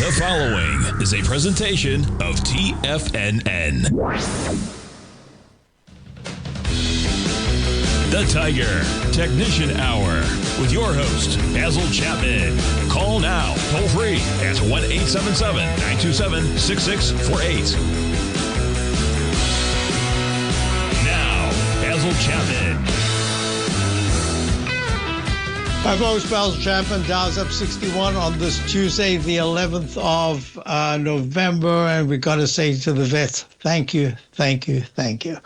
The following is a presentation of TFNN. The Tiger Technician Hour with your host, Basil Chapman. Call now, toll free at 1-877-927-6648. Now, Basil Chapman. Hi folks, Basil Chapman. Dow's up 61 on this Tuesday, the 11th of November, and we got to say to the vets, thank you, thank you, thank you.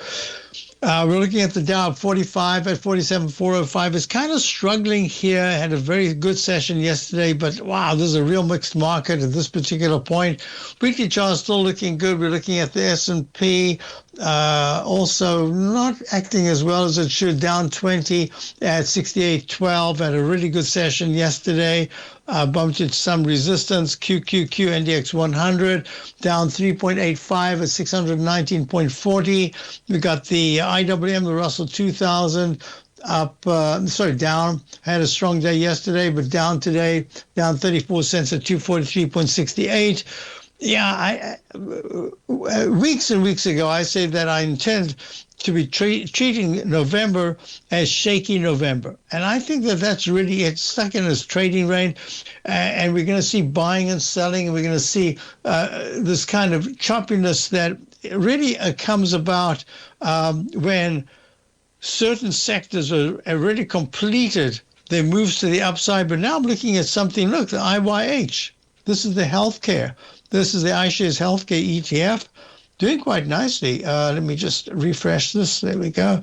We're looking at the Dow at 45 at 47,405. It's kind of struggling here. Had a very good session yesterday, but wow, this is a real mixed market at this particular point. Weekly chart still looking good. We're looking at the S&P, also not acting as well as it should, down 20 at 68.12. Had a really good session yesterday. Bumped into some resistance. QQQ Index 100 down 3.85 at 619.40. We got the IWM, the Russell 2000 up, down. Had a strong day yesterday, but down today, down 34 cents at 243.68. Yeah, weeks and weeks ago, I said that I intend to be treating November as shaky November. And I think that that's really, it's stuck in this trading range. And we're going to see buying and selling. And we're going to see this kind of choppiness that really comes about when certain sectors are already completed their moves to the upside. But now I'm looking at something, look, the IYH. This is the healthcare. This is the iShares Healthcare ETF. Doing quite nicely. Let me just refresh this. There we go.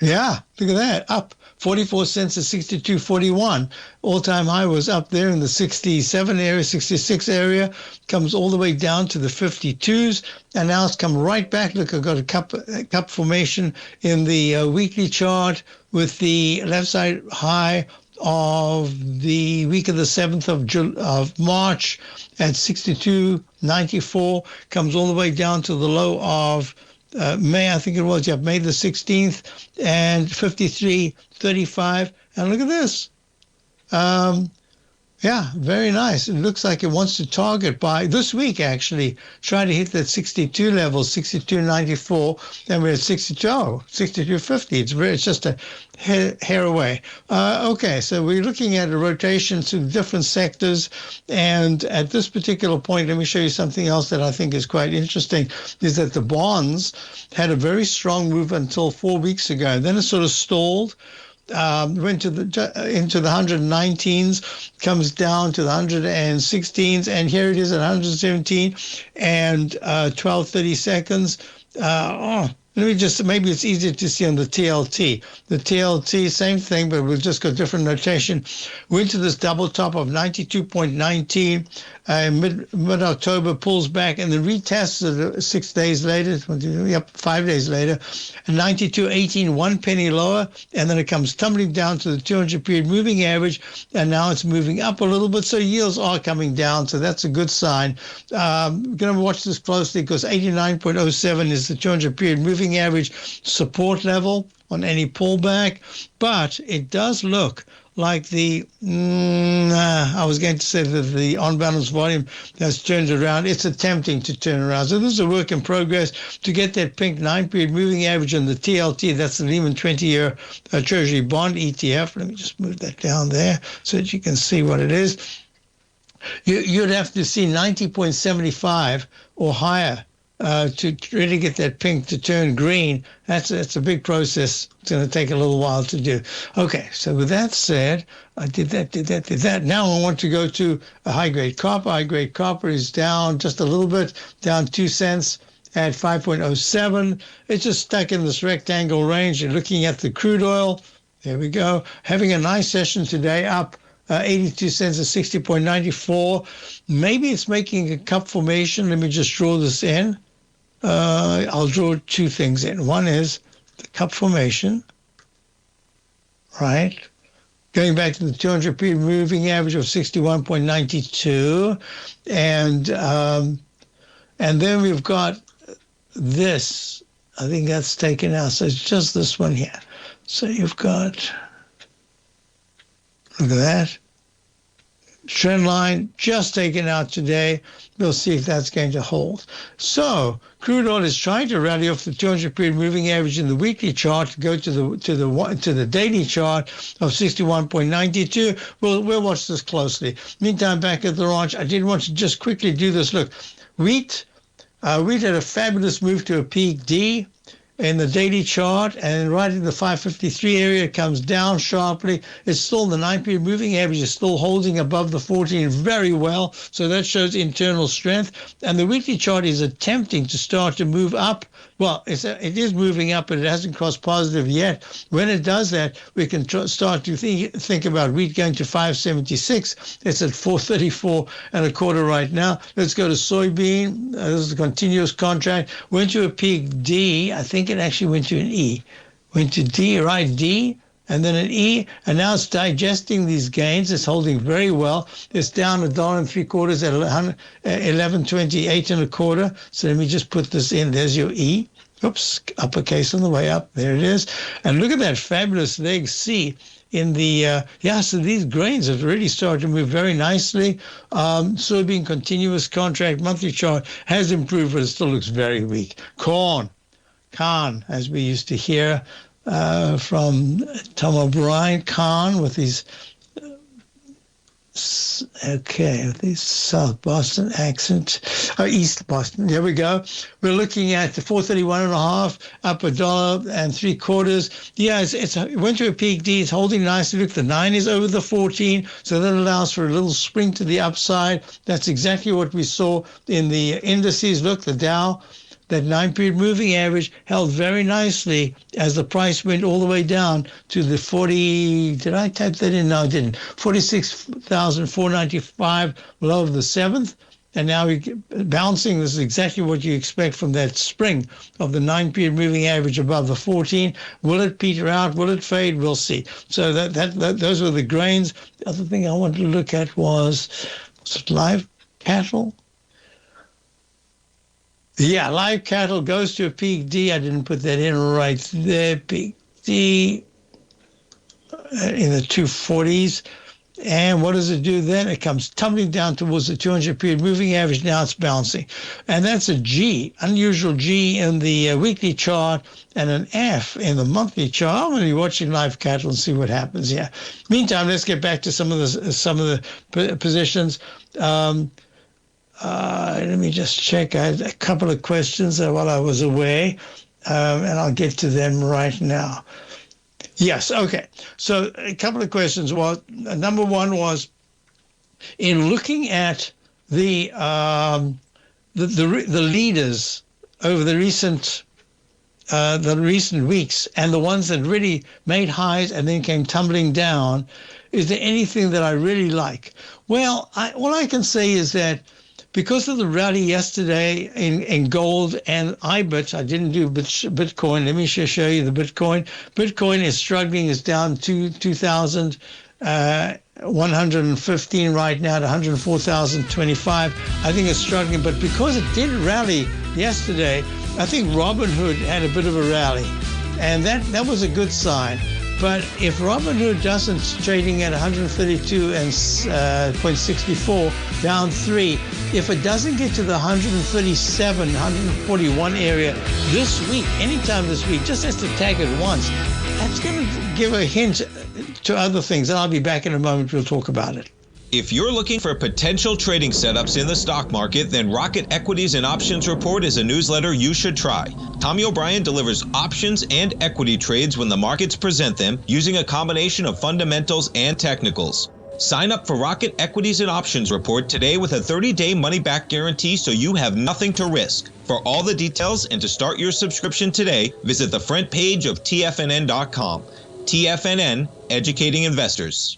Yeah, look at that. Up 44 cents to 62.41. All-time high was up there in the 67 area, 66 area. Comes all the way down to the 52s. And now it's come right back. Look, I've got a cup formation in the weekly chart with the left side high of the week of the 7th of March at 62.94, comes all the way down to the low of May, I think it was, May the 16th, and 53.35. And look at this. Yeah, very nice. It looks like it wants to target by this week, actually, try to hit that 62 level, 62.94. Then we're at 62.50. It's just a hair away. Okay, so we're looking at a rotation to different sectors. And at this particular point, let me show you something else that I think is quite interesting, is that the bonds had a very strong move until 4 weeks ago. And then it sort of stalled. Went into the 119s, comes down to the 116s, and here it is at 117 and 12.30 seconds. Let me just, maybe it's easier to see on the TLT. The TLT, same thing, but we've just got different notation. Went to this double top of 92.19. Mid-October, pulls back and then retests it 6 days later, 5 days later, and 92.18, 1 penny lower, and then it comes tumbling down to the 200-period moving average, and now it's moving up a little bit, so yields are coming down, so that's a good sign. Going to watch this closely because 89.07 is the 200-period moving average support level on any pullback, but it does look like I was going to say that the on-balance volume has turned around. It's attempting to turn around. So this is a work in progress to get that pink 9-period moving average on the TLT. That's the Lehman 20-year Treasury bond ETF. Let me just move that down there so that you can see what it is. You'd have to see 90.75 or higher to really get that pink to turn green. That's a big process. It's going to take a little while to do. Okay, so with that said, I did that. Now I want to go to a high-grade copper. High-grade copper is down just a little bit, down 2 cents at 5.07. It's just stuck in this rectangle range. You're looking at the crude oil. There we go. Having a nice session today, up 82 cents at 60.94. Maybe it's making a cup formation. Let me just draw this in. I'll draw two things in. One is the cup formation, right? Going back to the 200-period moving average of 61.92. And then we've got this. I think that's taken out. So it's just this one here. So you've got, look at that. Trend line just taken out today. We'll see if that's going to hold. So crude oil is trying to rally off the 200-period moving average in the weekly chart to go to the daily chart of 61.92. We'll watch this closely. Meantime, back at the ranch, I did want to just quickly do this. Look, wheat had a fabulous move to a peak D in the daily chart, and right in the 553 area, it comes down sharply. It's still the 9-period moving average is still holding above the 14 very well, so that shows internal strength. And the weekly chart is attempting to start to move up. Well, it is moving up, but it hasn't crossed positive yet. When it does that, we can start to think about wheat going to 576. It's at 434 and a quarter right now. Let's go to soybean. This is a continuous contract. Went to a peak D. I think it actually went to an E. Went to D, right, D, and then an E, and now it's digesting these gains. It's holding very well. It's down $1.75 at 11.28 and a quarter. So let me just put this in. There's your E. Oops, uppercase on the way up. There it is. And look at that fabulous leg C in the, so these grains have really started to move very nicely. Soybean continuous contract monthly chart has improved, but it still looks very weak. Corn, as we used to hear from Tom O'Brien, Khan with these, these South Boston accent, East Boston. There we go. We're looking at the 431.5, up $1.75. Yeah, it went to a peak D. It's holding nicely. Look, the 9 is over the 14, so that allows for a little spring to the upside. That's exactly what we saw in the indices. Look, the Dow, that 9-period moving average held very nicely as the price went all the way down to the 40. Did I type that in? No, I didn't. 46,495 low of the 7th. And now we're bouncing. This is exactly what you expect from that spring of the 9-period moving average above the 14. Will it peter out? Will it fade? We'll see. So those were the grains. The other thing I wanted to look at was live cattle. Yeah, live cattle goes to a peak D. I didn't put that in right there. Peak D in the 240s. And what does it do then? It comes tumbling down towards the 200-period moving average. Now it's bouncing. And that's a G, unusual G in the weekly chart, and an F in the monthly chart. I'm going to be watching live cattle and see what happens here. Meantime, let's get back to some of the positions. Let me just check. I had a couple of questions while I was away, and I'll get to them right now. Yes, okay. So a couple of questions. Well, number one was, in looking at the leaders over the recent weeks and the ones that really made highs and then came tumbling down, is there anything that I really like? Well, all I can say is that because of the rally yesterday in gold and IBIT, I didn't do Bitcoin. Let me show you the Bitcoin. Bitcoin is struggling. It's down to 2,115 right now to 104,025. I think it's struggling. But because it did rally yesterday, I think Robinhood had a bit of a rally. And that was a good sign. But if Robinhood doesn't, trading at 132.64, down 3, if it doesn't get to the 137, 141 area this week, anytime this week, just has to tag it once, that's going to give a hint to other things. And I'll be back in a moment. We'll talk about it. If you're looking for potential trading setups in the stock market, then Rocket Equities and Options Report is a newsletter you should try. Tommy O'Brien delivers options and equity trades when the markets present them, using a combination of fundamentals and technicals. Sign up for Rocket Equities and Options Report today with a 30-day money-back guarantee, so you have nothing to risk. For all the details and to start your subscription today, visit the front page of TFNN.com. TFNN, educating investors.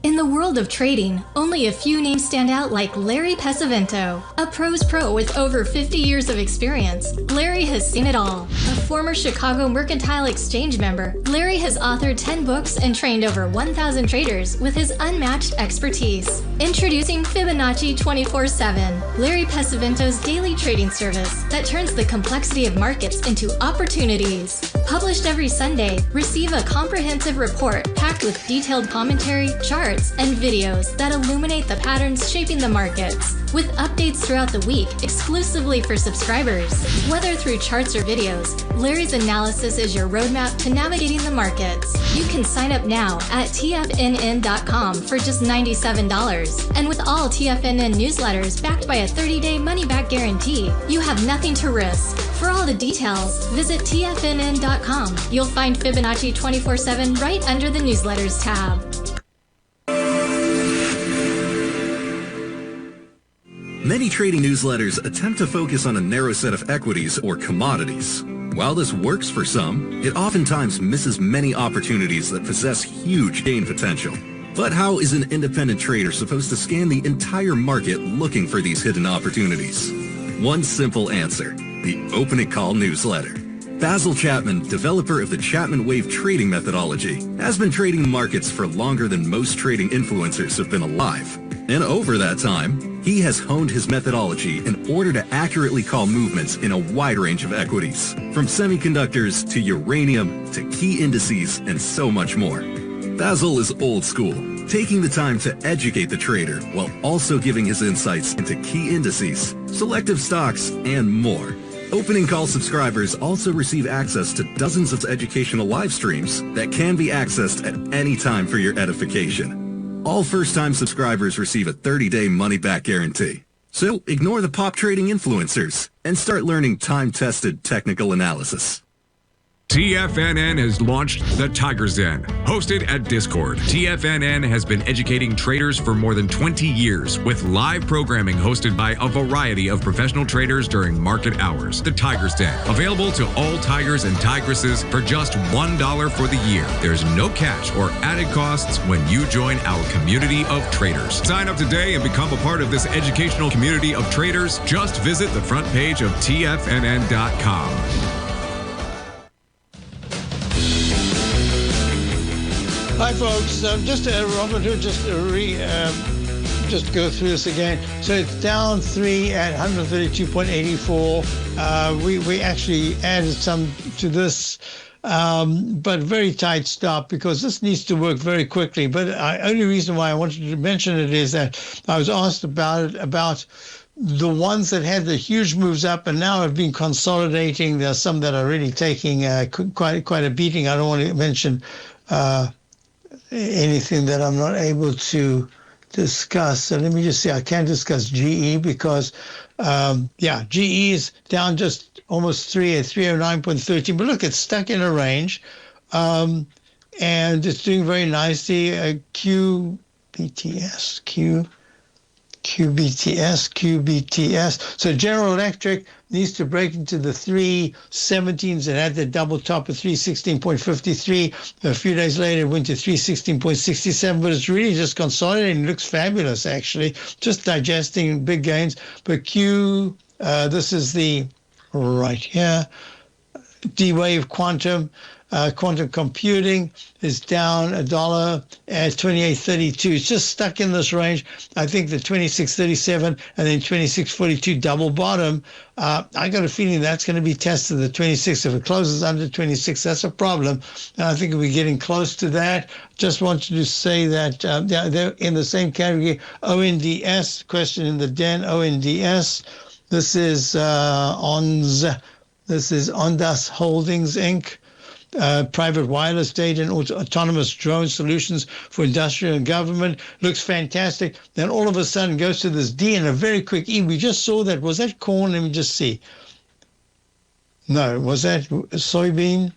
In the world of trading, only a few names stand out like Larry Pesavento, a pro's pro with over 50 years of experience. Larry has seen it all. A former Chicago Mercantile Exchange member, Larry has authored 10 books and trained over 1,000 traders with his unmatched expertise. Introducing Fibonacci 24/7, Larry Pesavento's daily trading service that turns the complexity of markets into opportunities. Published every Sunday, receive a comprehensive report packed with detailed commentary, charts, and videos that illuminate the patterns shaping the markets, with updates throughout the week exclusively for subscribers. Whether through charts or videos, Larry's analysis is your roadmap to navigating the markets. You can sign up now at TFNN.com for just $97. And with all TFNN newsletters backed by a 30-day money-back guarantee, you have nothing to risk. For all the details, visit TFNN.com. You'll find Fibonacci 24/7 right under the newsletters tab. Many trading newsletters attempt to focus on a narrow set of equities or commodities. While this works for some, it oftentimes misses many opportunities that possess huge gain potential. But how is an independent trader supposed to scan the entire market looking for these hidden opportunities? One simple answer: the opening call newsletter. Basil Chapman, developer of the Chapman Wave trading methodology, has been trading markets for longer than most trading influencers have been alive. And over that time, he has honed his methodology in order to accurately call movements in a wide range of equities, from semiconductors to uranium to key indices and so much more. Basil is old school, taking the time to educate the trader while also giving his insights into key indices, selective stocks, and more. Opening call subscribers also receive access to dozens of educational live streams that can be accessed at any time for your edification. All first-time subscribers receive a 30-day money-back guarantee. So ignore the pop trading influencers and start learning time-tested technical analysis. TFNN has launched the Tiger's Den, hosted at Discord. TFNN has been educating traders for more than 20 years with live programming hosted by a variety of professional traders during market hours. The Tiger's Den, available to all tigers and tigresses for just $1 for the year. There's no catch or added costs when you join our community of traders. Sign up today and become a part of this educational community of traders. Just visit the front page of TFNN.com. Hi, folks. Robert Hood, just go through this again. So it's down 3 at 132.84. We actually added some to this, but very tight stop because this needs to work very quickly. But the only reason why I wanted to mention it is that I was asked about the ones that had the huge moves up and now have been consolidating. There are some that are really taking quite a beating. I don't want to mention anything that I'm not able to discuss. So let me just say I can't discuss GE because, GE is down just almost 3 at 309.13. But look, it's stuck in a range, and it's doing very nicely. QBTS. So General Electric needs to break into the 317s and had the double top of 316.53. A few days later, it went to 316.67, but it's really just consolidating. It looks fabulous, actually, just digesting big gains. But this is the right here, D-Wave Quantum. Quantum computing is down $1 at 28.32. It's just stuck in this range. I think the 26.37 and then 26.42 double bottom. I got a feeling that's going to be tested, the 26. If it closes under 26, that's a problem. And I think we're getting close to that. Just wanted to say that they're in the same category. ONDS, question in the den, ONDS. This is Ondas Holdings, Inc., private wireless data and autonomous drone solutions for industrial and government. Looks fantastic. Then all of a sudden goes to this D and a very quick E. We just saw that. Was that corn? Let me just see. No, was that soybean?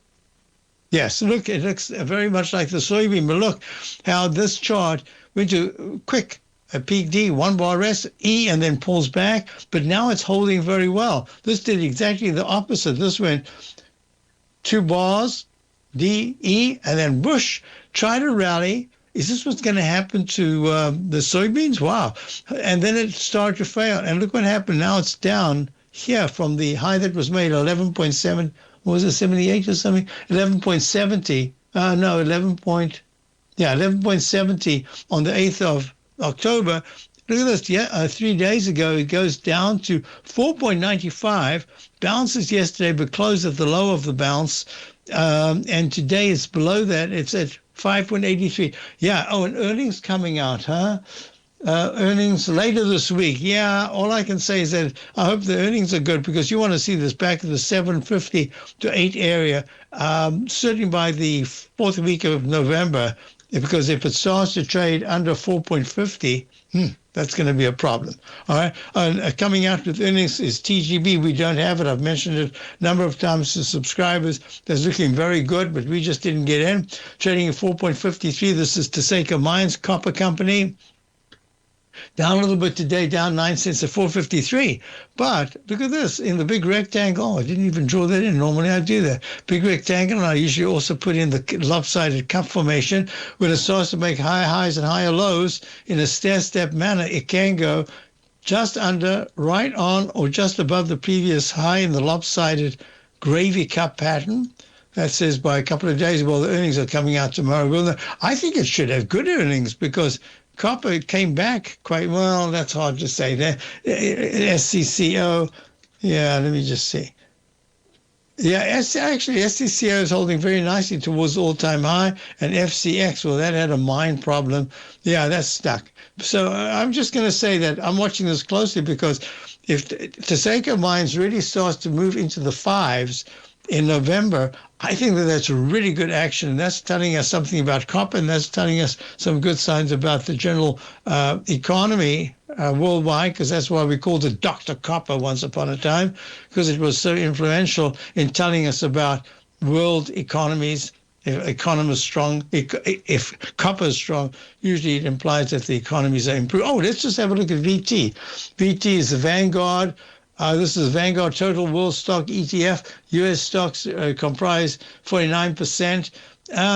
Yes, look, it looks very much like the soybean. But look how this chart went to quick. A peak D, 1 bar rest, E, and then pulls back. But now it's holding very well. This did exactly the opposite. This went 2 bars, D, E, and then Bush tried to rally. Is this what's going to happen to the soybeans? Wow. And then it started to fail. And look what happened. Now it's down here from the high that was made, 11.7, was it 78 or something? 11.70. 11.70 on the 8th of October. Look at this. 3 days ago, it goes down to 4.95. Bounces yesterday, but closed at the low of the bounce. And today it's below that. It's at 5.83. Yeah. Oh, and earnings coming out, huh? Earnings later this week. Yeah, all I can say is that I hope the earnings are good, because you want to see this back in the 750 to 8 area, certainly by the fourth week of November, because if it starts to trade under 4.50, that's going to be a problem. All right. Coming out with earnings is TGB. We don't have it. I've mentioned it a number of times to subscribers. That's looking very good, but we just didn't get in. Trading at 4.53. This is Taseko Mines, copper company. Down a little bit today, down 9 cents at 4.53. But look at this, in the big rectangle. Oh, I didn't even draw that in. Normally I do that. Big rectangle, and I usually also put in the lopsided cup formation. When it starts to make higher highs and higher lows in a stair-step manner, it can go just under, right on, or just above the previous high in the lopsided gravy cup pattern. That says by a couple of days, well, the earnings are coming out tomorrow. Well, I think it should have good earnings, because copper came back quite well. That's hard to say. SCCO, yeah, let me just see. Yeah, actually, SCCO is holding very nicely towards all-time high, and FCX, well, that had a mine problem. Yeah, that's stuck. So I'm just going to say that I'm watching this closely, because if Taseko Mines really starts to move into the fives in November, I think that that's really good action, and that's telling us something about copper, and that's telling us some good signs about the general economy worldwide, because that's why we called it Dr. Copper once upon a time, because it was so influential in telling us about world economies. If economy is strong, if copper is strong, usually it implies that the economies are improved. Oh, let's just have a look at VT. VT is the Vanguard. This is Vanguard Total World Stock ETF. U.S. stocks comprise 49%.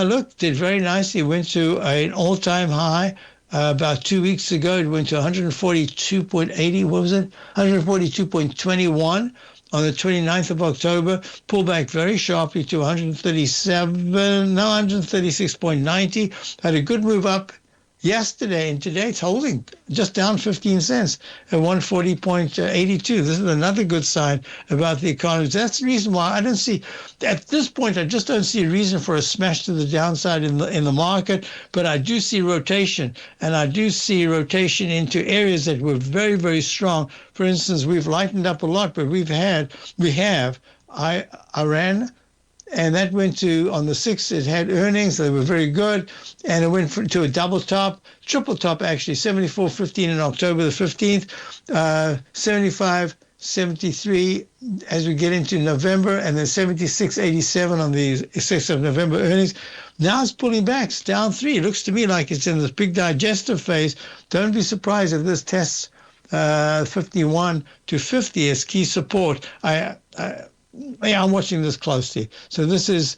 Look, did very nicely. Went to an all-time high about 2 weeks ago. It went to 142.80. What was it? 142.21 on the 29th of October. Pulled back very sharply to 136.90. Had a good move up yesterday, and today it's holding just down 15 cents at 140.82. This is another good sign about the economy. That's the reason why I don't see, at this point, I just don't see a reason for a smash to the downside in the market. But I do see rotation, and I do see rotation into areas that were very, very strong. For instance, we've lightened up a lot, but we have Iran. And that went to, on the 6th, it had earnings. They were very good. And it went to a double top, triple top, actually, 74.15 on October the 15th, 75.73 as we get into November, and then 76.87 on the 6th of November earnings. Now it's pulling back. It's down 3. It looks to me like it's in this big digestive phase. Don't be surprised if this tests 51 to 50 as key support. I'm watching this closely. So this is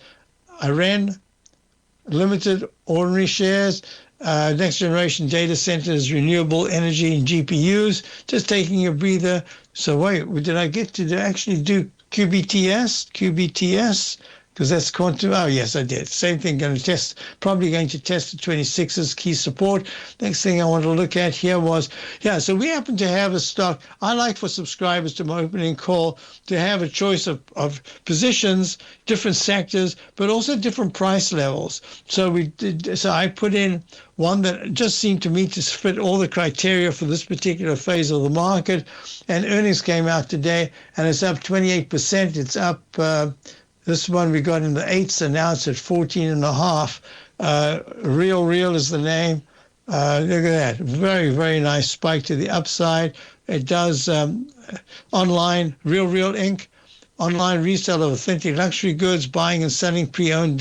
Iran Limited ordinary shares, next generation data centers, renewable energy, and GPUs. Just taking a breather. So wait, did I get to actually do QBTS? Because that's quantum. Oh, yes, I did. Same thing, probably going to test the 26's key support. Next thing I want to look at here was, so we happen to have a stock. I like for subscribers to my opening call to have a choice of positions, different sectors, but also different price levels. So I put in one that just seemed to me to fit all the criteria for this particular phase of the market. And earnings came out today, and it's up 28%. It's up. This one we got in the 8s, and now it's at 14.5. Real is the name. Look at that. Very, very nice spike to the upside. It does online, Real Inc., online resale of authentic luxury goods, buying and selling pre-owned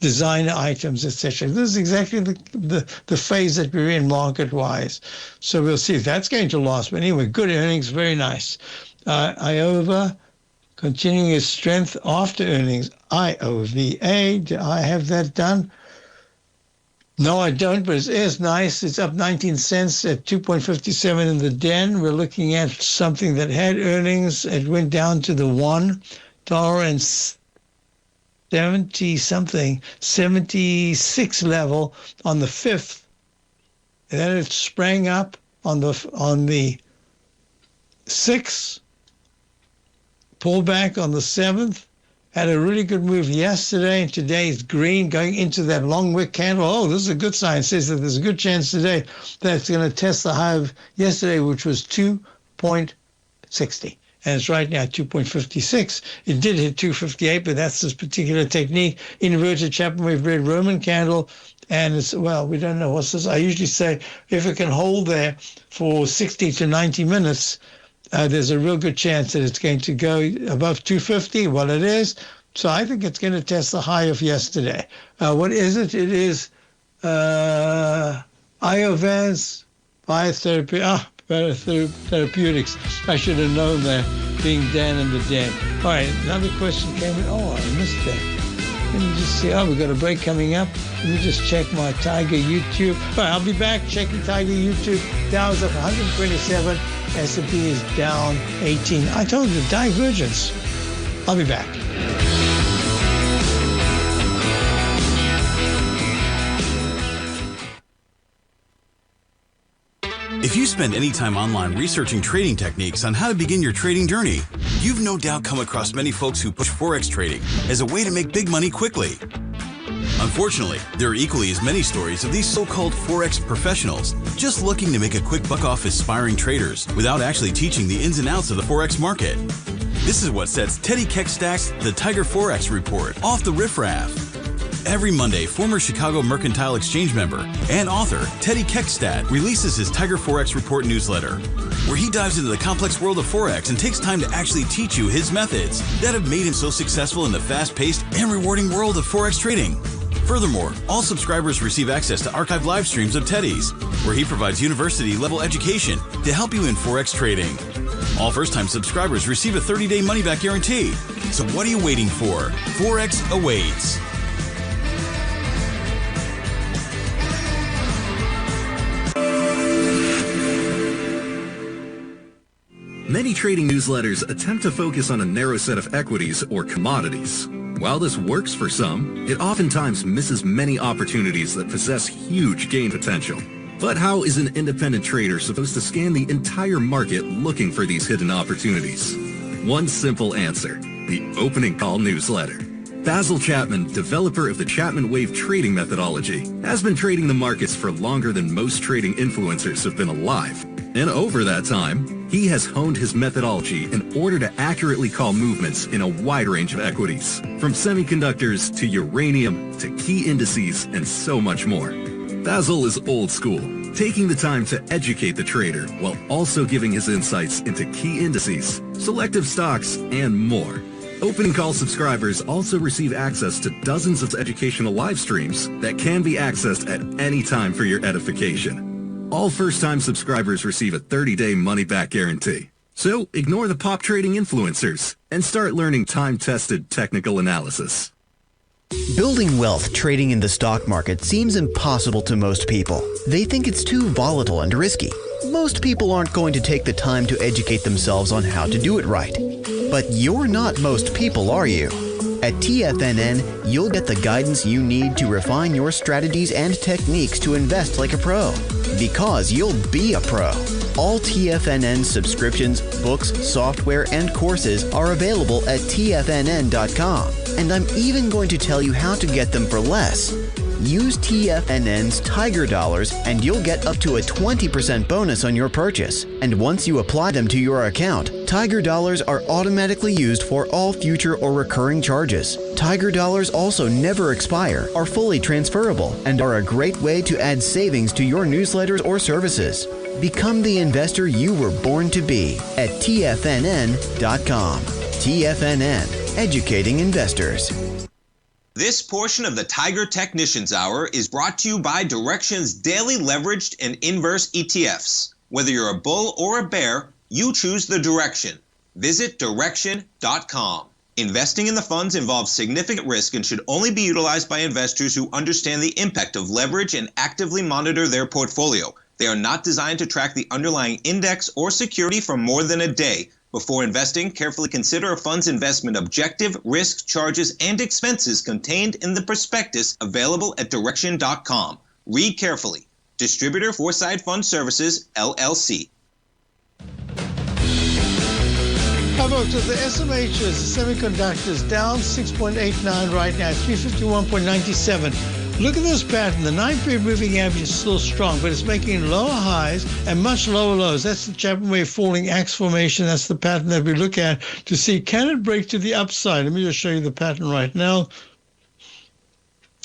designer items, etc. This is exactly the phase that we're in market-wise. So we'll see if that's going to last. But anyway, good earnings, very nice. IOVA, continuing its strength after earnings. IOVA, do I have that done? No, I don't, but it is nice. It's up 19 cents at 2.57 in the den. We're looking at something that had earnings. It went down to the $1.70-something, 76 level on the 5th. And then it sprang up on the 6th, pulled back on the 7th, had a really good move yesterday, and today is green going into that long wick candle. Oh, this is a good sign. It says that there's a good chance today that it's going to test the high of yesterday, which was 2.60. And it's right now 2.56. It did hit 258, but that's this particular technique. Inverted Chapman wave red Roman candle. And it's, well, we don't know what's this. I usually say if it can hold there for 60 to 90 minutes, there's a real good chance that it's going to go above 250. Well, it is. So I think it's going to test the high of yesterday. What is it? It is Iovance Biotherapy. Therapeutics. I should have known that, being Dan and the Dan. All right, another question came in. Oh, I missed that. Let me just see. Oh, we've got a break coming up. Let me just check my Tiger YouTube. All right, I'll be back checking Tiger YouTube. Dow is up 127. S&P is down 18. I told you, divergence. I'll be back. If you spend any time online researching trading techniques on how to begin your trading journey, you've no doubt come across many folks who push Forex trading as a way to make big money quickly. Unfortunately, there are equally as many stories of these so-called Forex professionals just looking to make a quick buck off aspiring traders without actually teaching the ins and outs of the Forex market. This is what sets Teddy Keckstack's The Tiger Forex Report off the riffraff. Every Monday, former Chicago Mercantile Exchange member and author Teddy Keckstack releases his Tiger Forex Report newsletter, where he dives into the complex world of Forex and takes time to actually teach you his methods that have made him so successful in the fast-paced and rewarding world of Forex trading. Furthermore, all subscribers receive access to archived live streams of Teddy's, where he provides university-level education to help you in Forex trading. All first-time subscribers receive a 30-day money-back guarantee. So what are you waiting for? Forex awaits. Many trading newsletters attempt to focus on a narrow set of equities or commodities. While this works for some, it oftentimes misses many opportunities that possess huge gain potential. But how is an independent trader supposed to scan the entire market looking for these hidden opportunities? One simple answer: the opening call newsletter. Basil Chapman, developer of the Chapman Wave trading methodology, has been trading the markets for longer than most trading influencers have been alive. And over that time, he has honed his methodology in order to accurately call movements in a wide range of equities, from semiconductors to uranium to key indices and so much more. Basil is old school, taking the time to educate the trader while also giving his insights into key indices, selective stocks, and more. Opening Call subscribers also receive access to dozens of educational live streams that can be accessed at any time for your edification. All first-time subscribers receive a 30-day money-back guarantee. So ignore the pop trading influencers and start learning time-tested technical analysis. Building wealth trading in the stock market seems impossible to most people. They think it's too volatile and risky. Most people aren't going to take the time to educate themselves on how to do it right. But you're not most people, are you? At TFNN, you'll get the guidance you need to refine your strategies and techniques to invest like a pro. Because you'll be a pro. All TFNN subscriptions, books, software, and courses are available at TFNN.com. And I'm even going to tell you how to get them for less. Use TFNN's Tiger Dollars and you'll get up to a 20% bonus on your purchase. And once you apply them to your account, Tiger Dollars are automatically used for all future or recurring charges. Tiger Dollars also never expire, are fully transferable, and are a great way to add savings to your newsletters or services. Become the investor you were born to be at TFNN.com. TFNN, educating investors. This portion of the Tiger Technicians Hour is brought to you by Direxion's daily leveraged and inverse ETFs. Whether you're a bull or a bear, you choose the direction. Visit Direxion.com. Investing in the funds involves significant risk and should only be utilized by investors who understand the impact of leverage and actively monitor their portfolio. They are not designed to track the underlying index or security for more than a day. Before investing, carefully consider a fund's investment objective, risks, charges, and expenses contained in the prospectus available at Direxion.com. Read carefully. Distributor Foreside Fund Services, LLC. How about the SMHs, the semiconductors, down 6.89 right now, 351.97. Look at this pattern. The 9-period moving average is still strong, but it's making lower highs and much lower lows. That's the Chapman wave falling axe formation. That's the pattern that we look at to see, can it break to the upside? Let me just show you the pattern right now.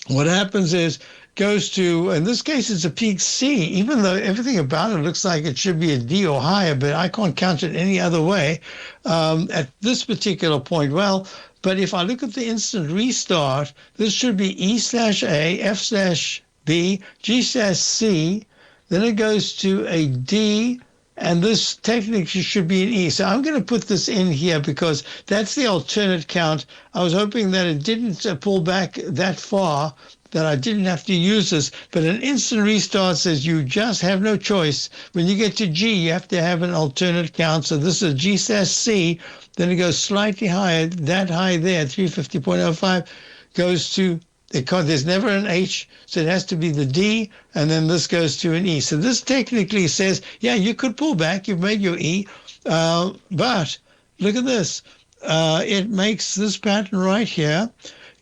What happens is, goes to, in this case, it's a peak C, even though everything about it looks like it should be a D or higher, but I can't count it any other way at this particular point. Well, but if I look at the instant restart, this should be E/A, F/B, G/C, then it goes to a D, and this technically should be an E. So I'm going to put this in here because that's the alternate count. I was hoping that it didn't pull back that far, that I didn't have to use this, but an instant restart says you just have no choice. When you get to G, you have to have an alternate count. So this is G/C, then it goes slightly higher, that high there, 350.05, goes to, there's never an H, so it has to be the D, and then this goes to an E. So this technically says, yeah, you could pull back, you've made your E, but look at this. It makes this pattern right here,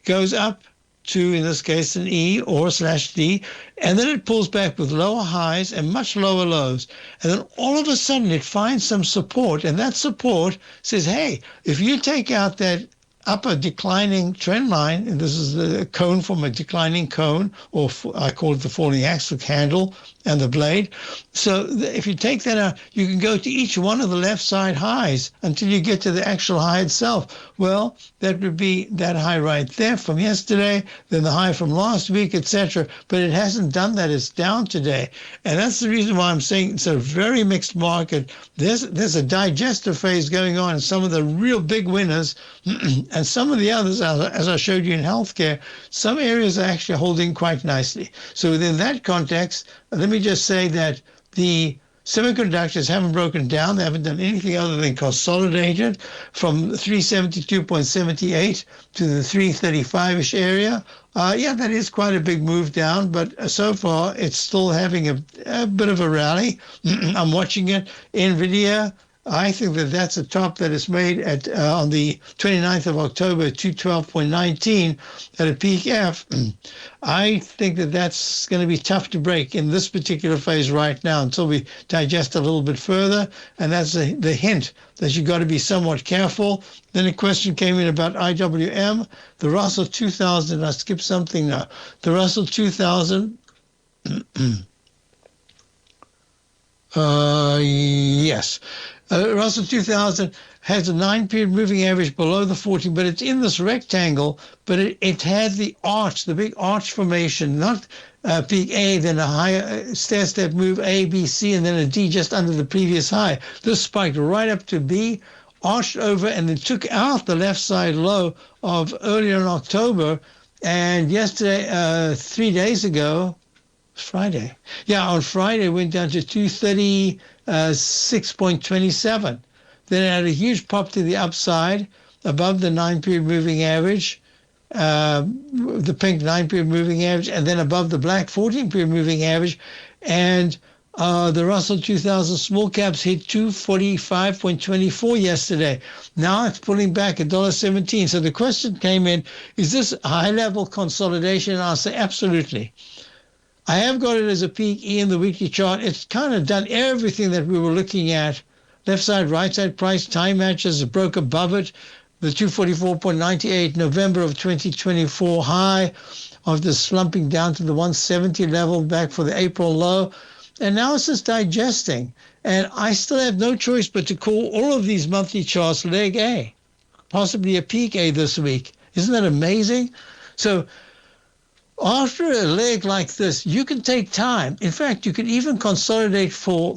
goes up to, in this case, an E or /D, and then it pulls back with lower highs and much lower lows. And then all of a sudden it finds some support, and that support says, hey, if you take out that upper declining trend line, and this is the cone from a declining cone, or I call it the falling axe, the handle and the blade. So if you take that out, you can go to each one of the left side highs until you get to the actual high itself. Well, that would be that high right there from yesterday, then the high from last week, etc. But it hasn't done that. It's down today. And that's the reason why I'm saying it's a very mixed market. There's a digestive phase going on, and some of the real big winners and some of the others, as I showed you in healthcare, some areas are actually holding quite nicely. So within that context, let me just say that the semiconductors haven't broken down. They haven't done anything other than consolidated from 372.78 to the 335-ish area. Yeah, that is quite a big move down, but so far it's still having a bit of a rally. I'm watching it. NVIDIA, I think that that's a top that is made at on the 29th of October, 212.19 at a peak F. I think that that's going to be tough to break in this particular phase right now until we digest a little bit further. And that's the hint that you've got to be somewhat careful. Then a question came in about IWM. The Russell 2000, I skipped something now. The Russell 2000, yes. Russell 2000 has a 9-period moving average below the 40, but it's in this rectangle, but it had the arch, the big arch formation, not peak A, then a higher stair-step move A, B, C, and then a D just under the previous high. This spiked right up to B, arched over, and then took out the left side low of earlier in October. And yesterday, 3 days ago, Friday. Yeah, on Friday, it went down to 236.27. Then it had a huge pop to the upside above the 9-period moving average, the pink 9-period moving average, and then above the black 14-period moving average. And the Russell 2000 small caps hit 245.24 yesterday. Now it's pulling back $1.17. So the question came in, is this high-level consolidation? And I'll say absolutely. I have got it as a peak E in the weekly chart. It's kind of done everything that we were looking at. Left side, right side price, time matches, it broke above it. The 244.98 November of 2024 high of the slumping down to the 170 level back for the April low. And now it's just digesting. And I still have no choice but to call all of these monthly charts leg A, possibly a peak A this week. Isn't that amazing? So after a leg like this, you can take time. In fact, you can even consolidate for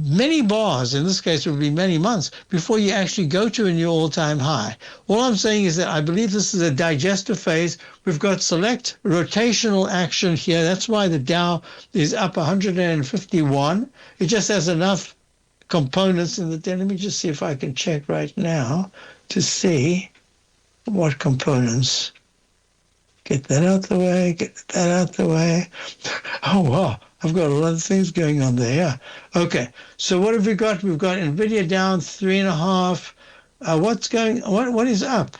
many bars, in this case it would be many months, before you actually go to a new all-time high. All I'm saying is that I believe this is a digestive phase. We've got select rotational action here. That's why the Dow is up 151. It just has enough components in the day. Let me just see if I can check right now to see what components. Get that out the way, get that out the way. Oh, wow. I've got a lot of things going on there. Yeah. Okay. So what have we got? We've got NVIDIA down 3.5. What is up?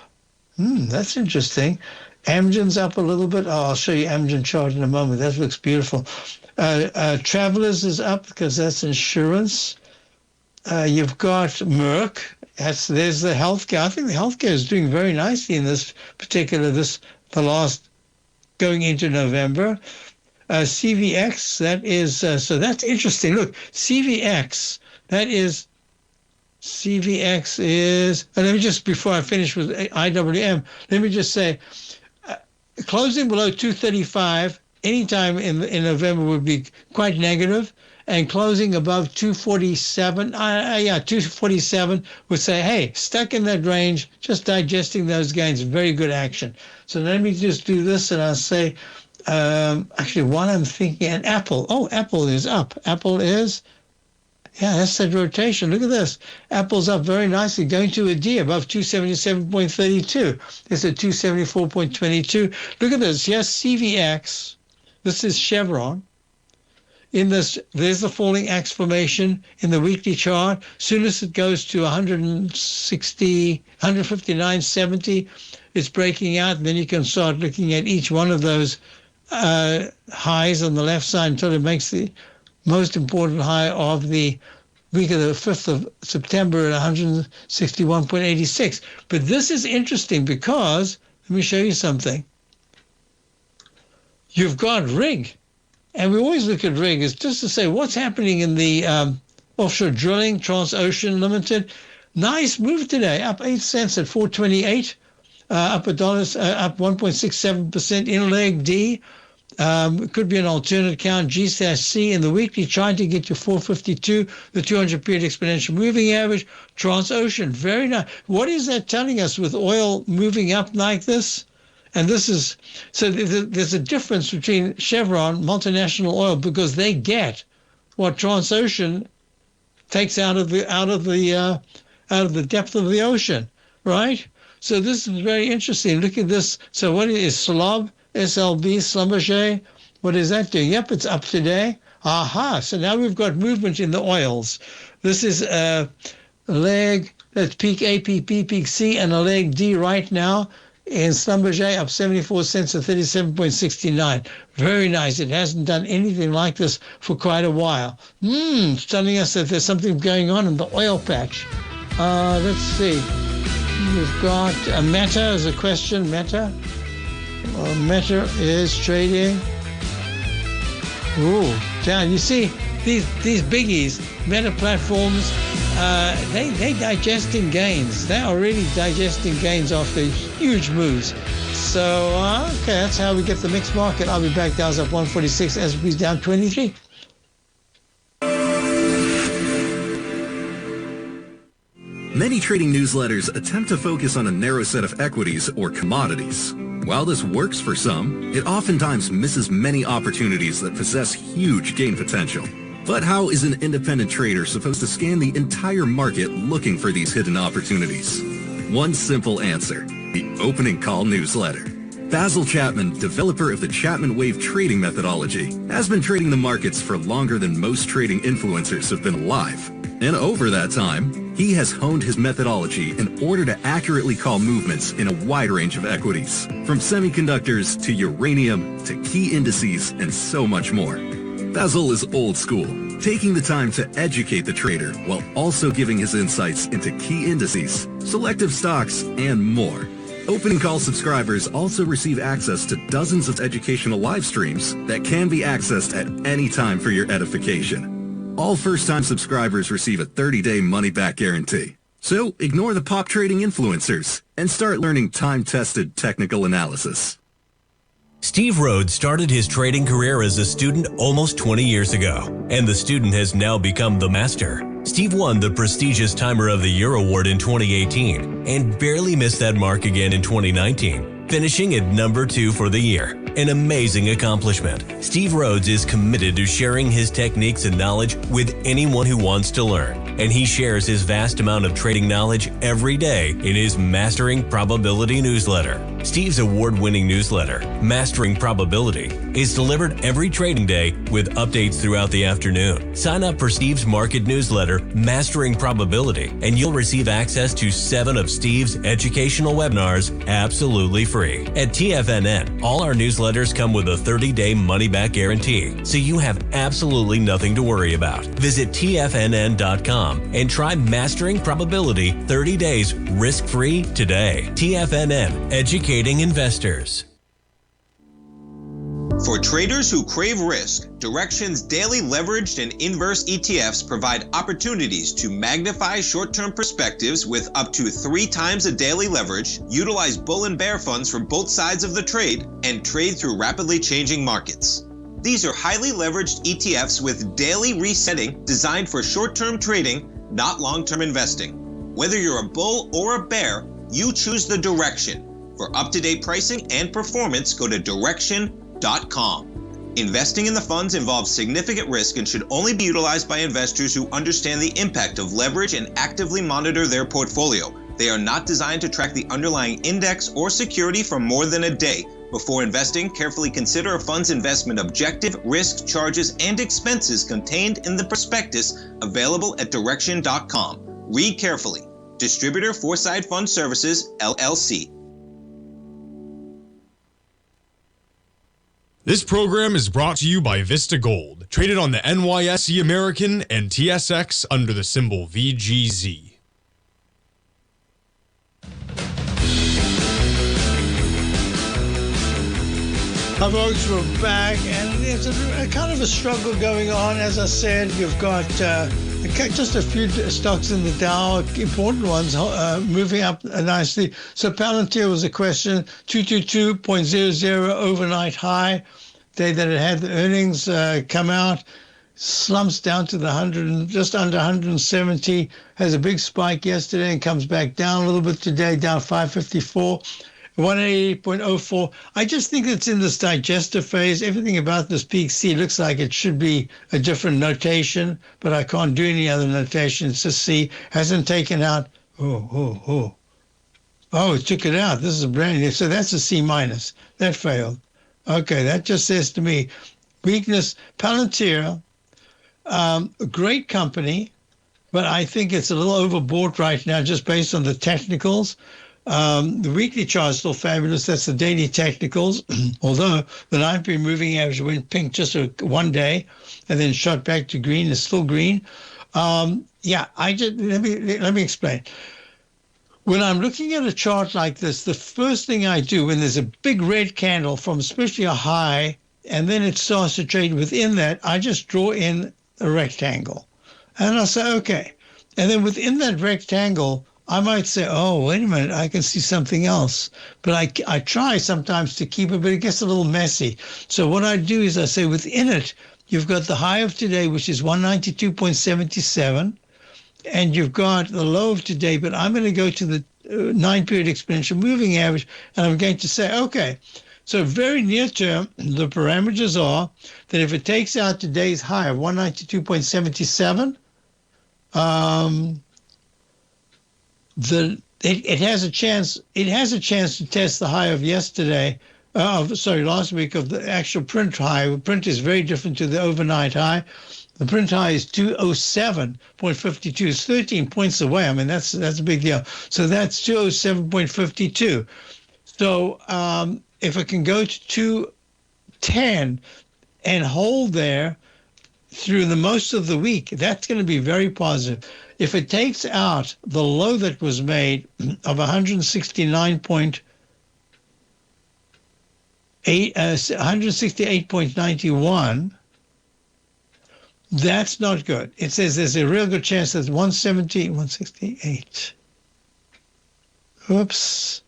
That's interesting. Amgen's up a little bit. I'll show you Amgen chart in a moment. That looks beautiful. Travelers is up because that's insurance. You've got Merck. There's the healthcare. I think the healthcare is doing very nicely in this particular, the last going into November. CVX, that is, so that's interesting. Look, CVX is, and let me just, before I finish with IWM, let me just say, closing below 235 anytime in November would be quite negative, and closing above 247, 247 would say, hey, stuck in that range, just digesting those gains, very good action. So let me just do this, and I'll say, actually, while I'm thinking, and Apple is up. Apple is, that's that rotation. Look at this. Apple's up very nicely, going to a D above 277.32. It's at 274.22. Look at this. Yes, CVX. This is Chevron. In this, there's the falling axe formation in the weekly chart. Soon as it goes to 159.70, it's breaking out. And then you can start looking at each one of those highs on the left side until it makes the most important high of the week of the 5th of September at 161.86. But this is interesting because, let me show you something. You've got rig, and we always look at rig as just to say what's happening in the offshore drilling, Transocean Limited. Nice move today, up 8 cents at 428, up up 1.67% in leg D. It could be an alternate count, G/C in the weekly, trying to get to 452, the 200-period exponential moving average. Transocean, very nice. What is that telling us with oil moving up like this? And this is, so there's a difference between Chevron, multinational oil, because they get what Transocean takes out of the depth of the ocean, right? So this is very interesting. Look at this. So what is SLB, Schlumberger? What is that doing? Yep, it's up today. Aha, so now we've got movement in the oils. This is a leg, that's peak A, peak B, peak C, and a leg D right now. In Schlumberger, up 74 cents at 37.69. Very nice. It hasn't done anything like this for quite a while. It's telling us that there's something going on in the oil patch. Let's see. We've got Meta as a question. Meta is trading. Ooh, down. You see these biggies, Meta platforms, they digesting gains. They're already digesting gains after huge moves. So, okay, that's how we get the mixed market. I'll be back. Dow's up 146, S&P's down 23. Many trading newsletters attempt to focus on a narrow set of equities or commodities. While this works for some, it oftentimes misses many opportunities that possess huge gain potential. But how is an independent trader supposed to scan the entire market looking for these hidden opportunities? One simple answer: the opening call newsletter. Basil Chapman, developer of the Chapman Wave trading methodology, has been trading the markets for longer than most trading influencers have been alive. And over that time, he has honed his methodology in order to accurately call movements in a wide range of equities, from semiconductors to uranium to key indices and so much more. Basil is old school, taking the time to educate the trader while also giving his insights into key indices, selective stocks, and more. Opening call subscribers also receive access to dozens of educational live streams that can be accessed at any time for your edification. All first-time subscribers receive a 30-day money-back guarantee. So ignore the pop trading influencers and start learning time-tested technical analysis. Steve Rhodes started his trading career as a student almost 20 years ago, and the student has now become the master. Steve won the prestigious Timer of the Year award in 2018 and barely missed that mark again in 2019, finishing at number 2 for the year. An amazing accomplishment. Steve Rhodes is committed to sharing his techniques and knowledge with anyone who wants to learn, and he shares his vast amount of trading knowledge every day in his Mastering Probability newsletter. Steve's award-winning newsletter, Mastering Probability, is delivered every trading day with updates throughout the afternoon. Sign up for Steve's market newsletter, Mastering Probability, and you'll receive access to 7 of Steve's educational webinars absolutely free. At TFNN, all our newsletters come with a 30-day money-back guarantee, so you have absolutely nothing to worry about. Visit TFNN.com and try Mastering Probability 30 days risk-free today. TFNN, educating investors. For traders who crave risk, Direxion's daily leveraged and inverse ETFs provide opportunities to magnify short-term perspectives with up to 3 times a daily leverage, utilize bull and bear funds from both sides of the trade, and trade through rapidly changing markets. These are highly leveraged ETFs with daily resetting designed for short-term trading, not long-term investing. Whether you're a bull or a bear, you choose the Direxion. For up-to-date pricing and performance, go to Direxion.com. Investing in the funds involves significant risk and should only be utilized by investors who understand the impact of leverage and actively monitor their portfolio. They are not designed to track the underlying index or security for more than a day. Before investing, carefully consider a fund's investment objective, risk, charges, and expenses contained in the prospectus available at Direxion.com. Read carefully. Distributor Foreside Fund Services, LLC. This program is brought to you by Vista Gold, traded on the NYSE American and TSX under the symbol VGZ. Hi folks, we're back, and there's a kind of a struggle going on. As I said, you've got just a few stocks in the Dow, important ones, moving up nicely. So Palantir was a question, 222.00 overnight high. Day that it had the earnings come out, slumps down to the 100, just under 170, has a big spike yesterday and comes back down a little bit today, down 554. 188.04. I just think it's in this digestive phase. Everything about this peak C looks like it should be a different notation, but I can't do any other notation. It's just C. Hasn't taken out. Oh, it took it out. This is a brand new. So that's a C minus. That failed. Okay, that just says to me, weakness. Palantir, a great company, but I think it's a little overbought right now just based on the technicals. The weekly chart is still fabulous. That's the daily technicals, although the 9-period moving average went pink just one day and then shot back to green. It's still green. Let me explain. When I'm looking at a chart like this, the first thing I do when there's a big red candle from especially a high, and then it starts to trade within that, I just draw in a rectangle. And I say, okay. And then within that rectangle, I might say, oh, wait a minute, I can see something else. But I try sometimes to keep it, but it gets a little messy. So what I do is I say within it, you've got the high of today, which is 192.77. And you've got the low of today, but I'm going to go to the 9-period exponential moving average, and I'm going to say, okay, so very near term, the parameters are that if it takes out today's high of 192.77, it has a chance to test the high of yesterday. Last week of the actual print high. The print is very different to the overnight high. The print high is 207.52. It's 13 points away. I mean, that's a big deal. So that's 207.52. So if it can go to 210 and hold there through the most of the week, that's going to be very positive. If it takes out the low that was made of 168.91, that's not good. It says there's a real good chance that 168. Oops.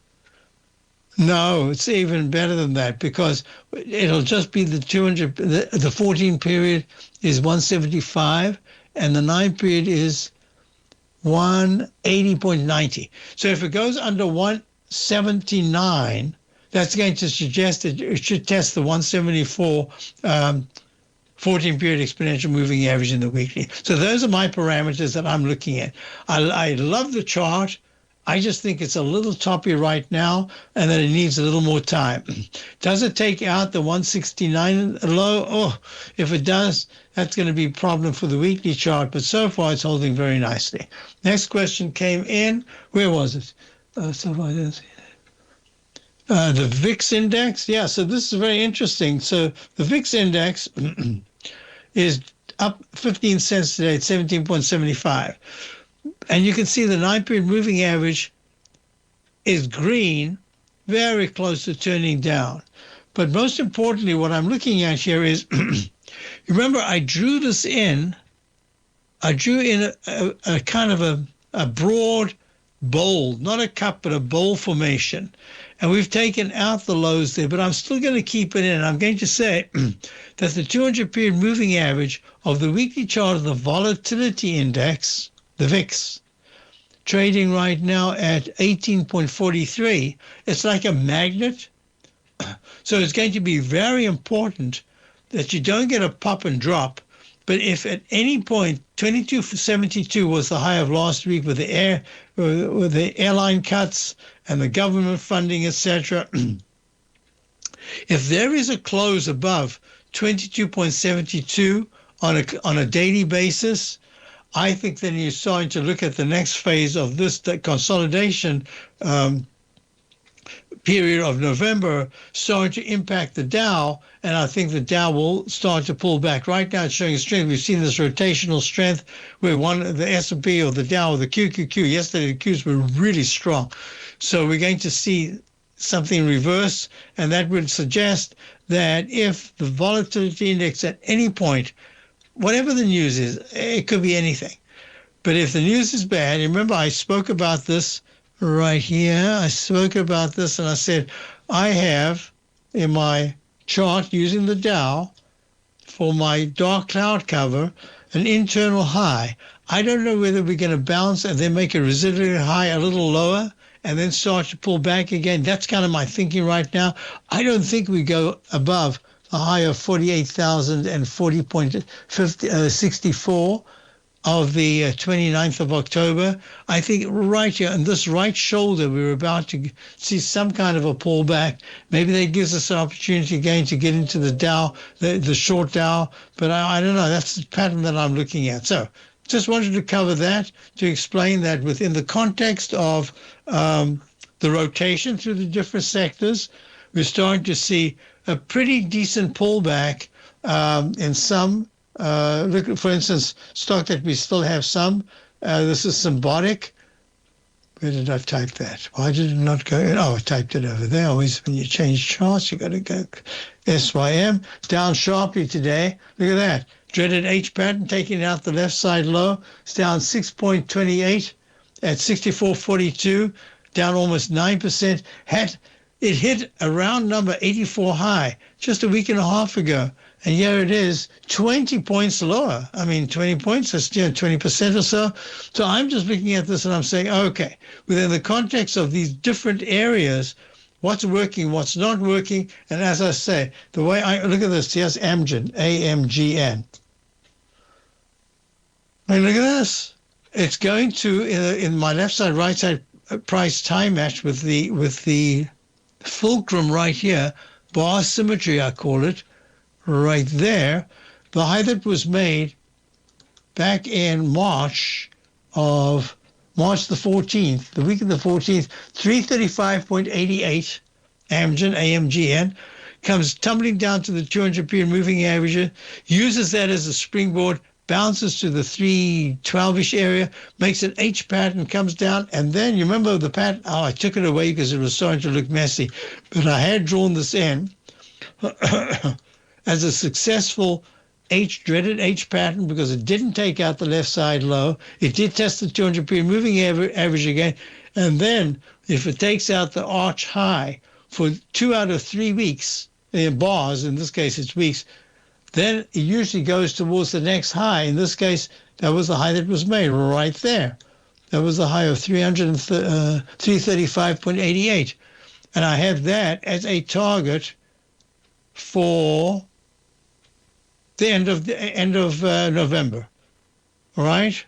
No, it's even better than that because it'll just be the 200. The 14 period is 175, and the 9 period is 180.90. So if it goes under 179, that's going to suggest that it should test the 174 14-period exponential moving average in the weekly. So those are my parameters that I'm looking at. I love the chart. I just think it's a little toppy right now and that it needs a little more time. Does it take out the 169 low? Oh, if it does, that's going to be a problem for the weekly chart. But so far, it's holding very nicely. Next question came in. Where was it? So far, I don't see it. The VIX index. Yeah, so this is very interesting. So the VIX index is up 15 cents today at 17.75. And you can see the 9-period moving average is green, very close to turning down. But most importantly, what I'm looking at here is, remember I drew this in. I drew in a kind of a broad bowl, not a cup, but a bowl formation. And we've taken out the lows there, but I'm still going to keep it in. I'm going to say that the 200-period moving average of the weekly chart of the volatility index, the VIX, trading right now at 18.43. It's like a magnet. So it's going to be very important that you don't get a pop and drop. But if at any point 22.72 was the high of last week with the airline cuts and the government funding, etc., if there is a close above 22.72 on a daily basis, I think then you're starting to look at the next phase of this consolidation period of November starting to impact the Dow, and I think the Dow will start to pull back. Right now it's showing strength. We've seen this rotational strength where the S&P or the Dow or the QQQ, yesterday the Qs were really strong. So we're going to see something reverse, and that would suggest that if the volatility index at any point, whatever the news is, it could be anything. But if the news is bad, remember I spoke about this right here. I spoke about this and I said, I have in my chart using the Dow for my dark cloud cover, an internal high. I don't know whether we're going to bounce and then make a residual high a little lower and then start to pull back again. That's kind of my thinking right now. I don't think we go above a high of 48,040.64 of the 29th of October. I think right here on this right shoulder, we're about to see some kind of a pullback. Maybe that gives us an opportunity again to get into the Dow, the short Dow, but I don't know. That's the pattern that I'm looking at. So just wanted to cover that to explain that within the context of the rotation through the different sectors, we're starting to see a pretty decent pullback in some. Look, for instance, stock that we still have some. This is symbolic. Where did I type that? Why did it not go? Oh, I typed it over there. Always when you change charts, you got to go SYM. Down sharply today. Look at that. Dreaded H pattern taking out the left side low. It's down 6.28 at 64.42. Down almost 9%. It hit a round number 84 high just a week and a half ago. And here it is, 20 points lower. I mean, 20 points, that's 20% or so. So I'm just looking at this and I'm saying, okay, within the context of these different areas, what's working, what's not working. And as I say, the way I look at this, here's Amgen, AMGN. I mean, look at this. It's going to, in my left side, right side price time match with the fulcrum right here, bar symmetry, I call it, right there. The high that was made back in March the 14th, the week of the 14th, 335.88, AMGN, comes tumbling down to the 200-period moving average, uses that as a springboard, bounces to the 312-ish area, makes an H pattern, comes down, and then you remember the pattern. Oh, I took it away because it was starting to look messy, but I had drawn this in as a successful dreaded H pattern because it didn't take out the left side low. It did test the 200-period moving average again, and then if it takes out the arch high for 2 out of 3 weeks, bars, in this case it's weeks, then it usually goes towards the next high. In this case, that was the high that was made right there. That was the high of 335.88. And I had that as a target for the end of November. All right?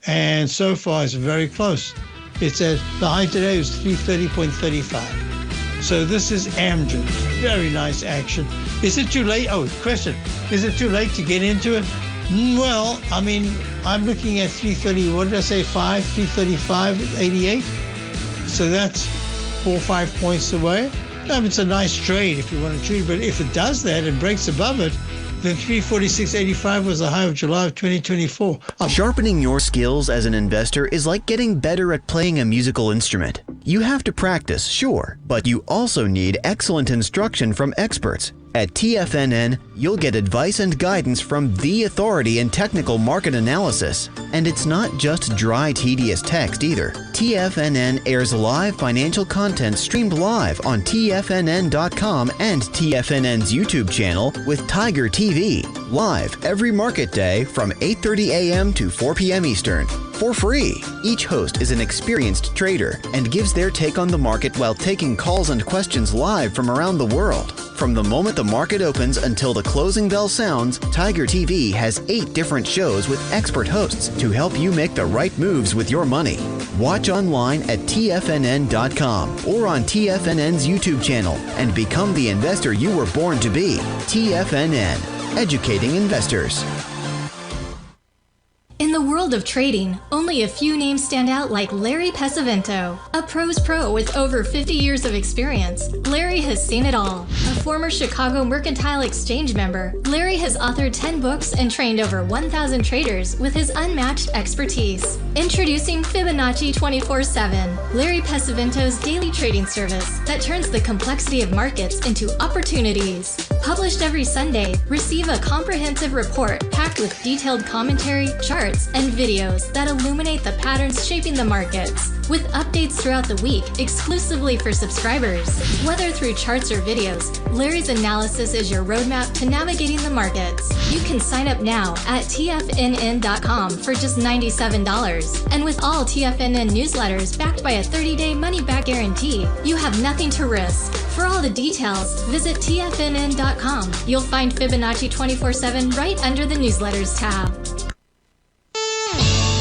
And so far, it's very close. It's at the high today was 330.35. So this is Amgen. Very nice action. Is it too late? Oh, question. Is it too late to get into it? Well, I mean, I'm looking at 330, what did I say, 335.88. So that's 4 or 5 points away. I mean, it's a nice trade if you want to trade, but if it does that and breaks above it, then 346.85 was the high of July of 2024. Sharpening your skills as an investor is like getting better at playing a musical instrument. You have to practice, sure, but you also need excellent instruction from experts. At TFNN, you'll get advice and guidance from the authority in technical market analysis. And it's not just dry, tedious text either. TFNN airs live financial content streamed live on TFNN.com and TFNN's YouTube channel with Tiger TV, live every market day from 8:30 a.m. to 4 p.m. Eastern. For free. Each host is an experienced trader and gives their take on the market while taking calls and questions live from around the world. From the moment the market opens until the closing bell sounds, Tiger TV has 8 different shows with expert hosts to help you make the right moves with your money. Watch online at TFNN.com or on TFNN's YouTube channel and become the investor you were born to be. TFNN, educating investors. In the world of trading, only a few names stand out like Larry Pesavento. A pro's pro with over 50 years of experience, Larry has seen it all. A former Chicago Mercantile Exchange member, Larry has authored 10 books and trained over 1,000 traders with his unmatched expertise. Introducing Fibonacci 24/7, Larry Pesavento's daily trading service that turns the complexity of markets into opportunities. Published every Sunday, receive a comprehensive report packed with detailed commentary, charts, and videos that illuminate the patterns shaping the markets, with updates throughout the week exclusively for subscribers. Whether through charts or videos, Larry's analysis is your roadmap to navigating the markets. You can sign up now at TFNN.com for just $97. And with all TFNN newsletters backed by a 30-day money-back guarantee, you have nothing to risk. For all the details, visit TFNN.com. You'll find Fibonacci 24/7 right under the newsletters tab.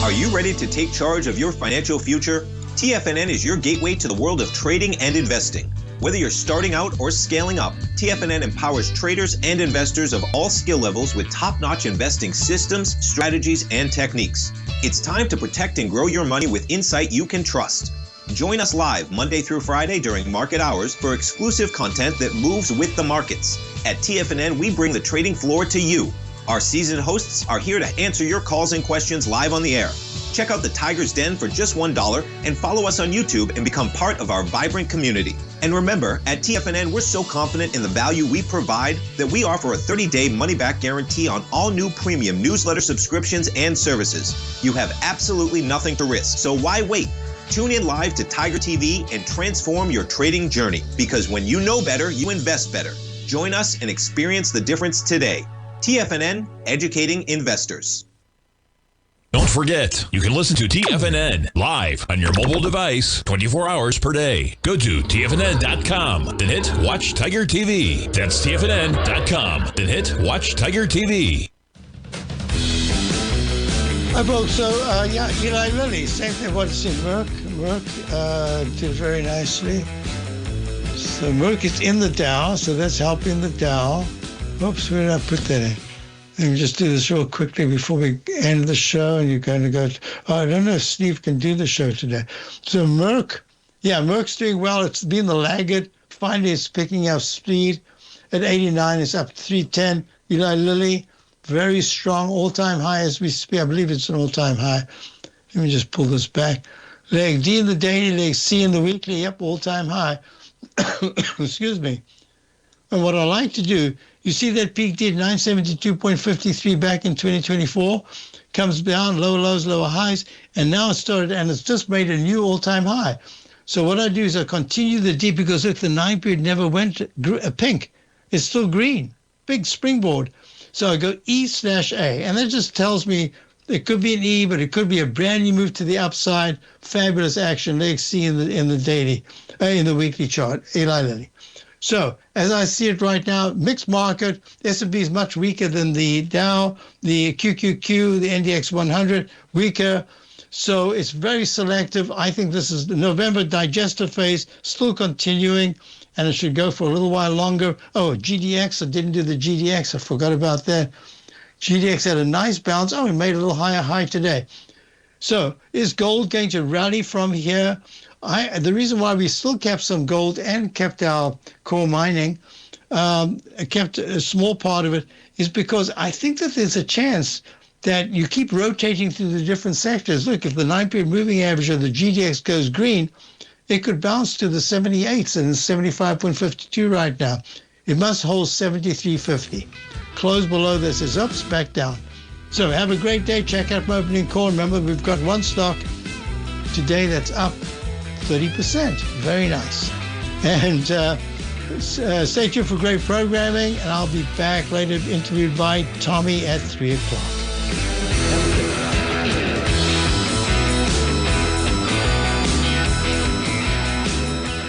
Are you ready to take charge of your financial future? TFNN is your gateway to the world of trading and investing. Whether you're starting out or scaling up, TFNN empowers traders and investors of all skill levels with top-notch investing systems, strategies, and techniques. It's time to protect and grow your money with insight you can trust. Join us live Monday through Friday during market hours for exclusive content that moves with the markets. At TFNN, we bring the trading floor to you. Our seasoned hosts are here to answer your calls and questions live on the air. Check out the Tiger's Den for just $1 and follow us on YouTube and become part of our vibrant community. And remember, at TFNN, we're so confident in the value we provide that we offer a 30-day money-back guarantee on all new premium newsletter subscriptions and services. You have absolutely nothing to risk, so why wait? Tune in live to Tiger TV and transform your trading journey, because when you know better, you invest better. Join us and experience the difference today. TFNN, educating investors. Don't forget, you can listen to TFNN live on your mobile device 24 hours per day. Go to TFNN.com, then hit Watch Tiger TV. That's TFNN.com, then hit Watch Tiger TV. Hi, folks. So, Eli Lilly, same thing what it's in Merck. Merck did very nicely. So Merck is in the Dow, so that's helping the Dow. Oops, where did I put that in? Let me just do this real quickly before we end the show, and you're going to go. I don't know if Steve can do the show today. So Merck's doing well. It's been the laggard. Finally, it's picking up speed. At 89, it's up 310. Eli Lilly, very strong, all-time high as we speak. I believe it's an all-time high. Let me just pull this back. Leg D in the daily, leg C in the weekly. Yep, all-time high. Excuse me. And what I like to do, you see that peak did 972.53 back in 2024, comes down, low lows, lower highs, and now it started, and it's just made a new all-time high. So what I do is I continue the D, because look, the 9 period never went pink. It's still green, big springboard. So I go E/A, and that just tells me it could be an E, but it could be a brand new move to the upside. Fabulous action, leg C in the daily, in the weekly chart, Eli Lilly. So, as I see it right now, mixed market. S&P is much weaker than the Dow, the QQQ, the NDX 100, weaker. So it's very selective. I think this is the November digestive phase, still continuing, and it should go for a little while longer. Oh, GDX, I didn't do the GDX. I forgot about that. GDX had a nice bounce. Oh, we made a little higher high today. So is gold going to rally from here? The reason why we still kept some gold and kept our core mining, kept a small part of it, is because I think that there's a chance that you keep rotating through the different sectors. Look, if the 9-period moving average of the GDX goes green, it could bounce to the 78s and 75.52 right now. It must hold 73.50. Close below this is ups, back down. So have a great day. Check out my opening call. Remember, we've got one stock today that's up 30%. Very nice. And stay tuned for great programming, and I'll be back later interviewed by Tommy at 3 o'clock.